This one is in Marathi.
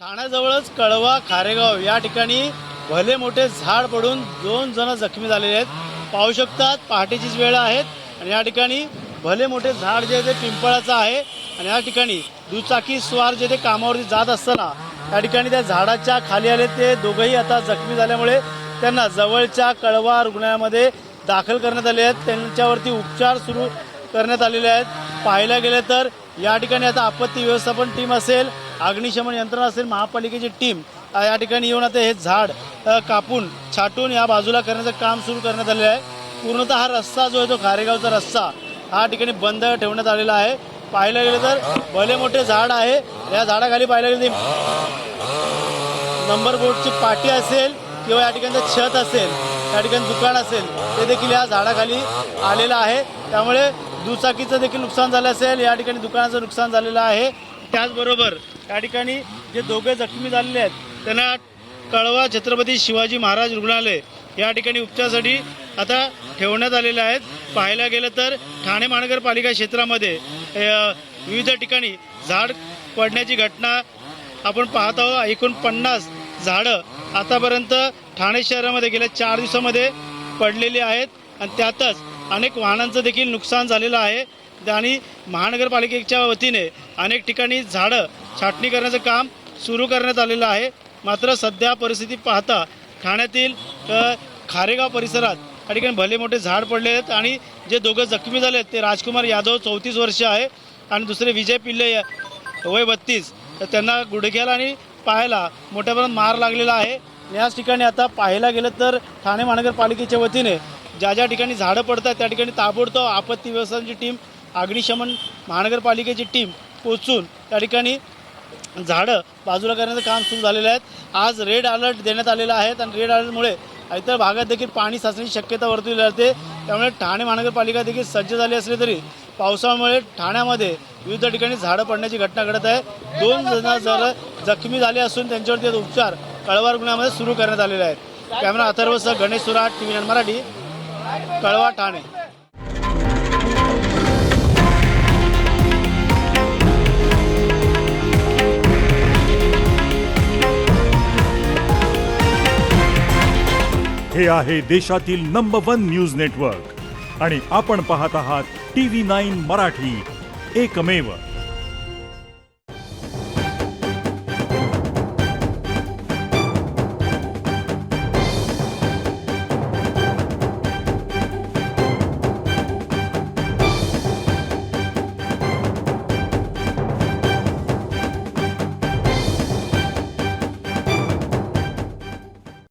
ठाण्याजवळच कळवा खारेगाव या ठिकाणी भले मोठे झाड पडून 2 जण जखमी झालेले आहेत। पाहू शकतात पहाटेचीच वेळ आहेत आणि या ठिकाणी भले मोठे झाड जे ते पिंपळाचं आहे आणि या ठिकाणी दुचाकी स्वार जे ते कामावरती जात असताना या ठिकाणी त्या झाडाच्या खाली आले। ते दोघंही आता जखमी झाल्यामुळे त्यांना जवळच्या कळवा रुग्णालयामध्ये दाखल करण्यात आले आहेत। त्यांच्यावरती उपचार सुरू करण्यात आलेले आहेत। पाहायला गेले तर या ठिकाणी आता आपत्ती व्यवस्थापन टीम असेल, अग्निशमन यंत्रणा असेल, महापालिकेची टीम या ठिकाणी येऊन आता हे झाड कापून छाटून या बाजूला करण्याचं काम सुरू करण्यात आलेलं आहे। पूर्णतः हा रस्ता जो आहे तो खारेगावचा रस्ता हा ठिकाणी बंद ठेवण्यात आलेला आहे। पाहायला गेलं तर भले मोठे झाड आहे। या झाडाखाली पाहायला गेलं नंबर बोर्डची पाटी असेल किंवा या ठिकाणचं छत असेल, या ठिकाणी दुकान असेल, ते देखील या झाडाखाली आलेलं आहे। त्यामुळे दुचाकीचं देखील नुकसान झालं असेल, या ठिकाणी दुकानाचं नुकसान झालेलं आहे। त्याचबरोबर या ठिकाणी जे दोघे जखमी झालेले आहेत त्यांना कळवा छत्रपती शिवाजी महाराज रुग्णालय या ठिकाणी उपचारासाठी आता ठेवण्यात आलेले आहेत। पाहायला गेलं तर ठाणे महानगरपालिका क्षेत्रामध्ये विविध ठिकाणी झाड पडण्याची घटना आपण पाहत आहोत। एकूण 50 झाडं आतापर्यंत ठाणे शहरामध्ये गेल्या 4 दिवसामध्ये पडलेली आहेत आणि त्यातच अनेक वाहनांचं देखील नुकसान झालेलं आहे आणि महानगरपालिकेच्या वतीने अनेक ठिकाणी झाडं छाटणी करण्याचं काम सुरू करण्यात आलेलं आहे। मात्र सध्या परिस्थिती पाहता ठाण्यातील खारेगाव परिसरात या ठिकाणी भले मोठे झाड पडले आहेत आणि जे दोघं जखमी झाले आहेत ते राजकुमार यादव 34 वर्ष आहे आणि दुसरे विजय पिल्ले वय 32, त्यांना गुडघ्याला आणि पायाला मोठ्या प्रमाणात मार लागलेला आहे। याच ठिकाणी आता पाहायला गेलं तर ठाणे महानगरपालिकेच्या वतीने ज्या ज्या ठिकाणी झाडं पडतात त्या ठिकाणी ताबडतोब आपत्ती व्यवस्थापनाची टीम, अग्निशमन महानगरपालिकेची टीम पोहोचून त्या ठिकाणी झाडं बाजूला करण्याचं काम सुरू झालेलं आहे। आज रेड अलर्ट देण्यात आलेला आहे आणि रेड अलर्टमुळे इतर भागात देखील पाणी साचण्याची शक्यता वर्तवली जाते। त्यामुळे ठाणे महानगरपालिका देखील सज्ज झाली असली तरी पावसामुळे ठाण्यामध्ये विविध ठिकाणी झाडं पडण्याची घटना घडत आहे। 2 जण जखमी झाले असून त्यांच्यावरती उपचार कळवा रुग्णालयामध्ये सुरू करण्यात आलेले आहेत। कॅमेरा अथर्वसह गणेश सुराट, TV9 मराठी, कळवा, ठाणे। हे आहे देशातील नंबर 1 न्यूज नेटवर्क आणि आपण पाहत आहात TV9 मराठी, एकमेव।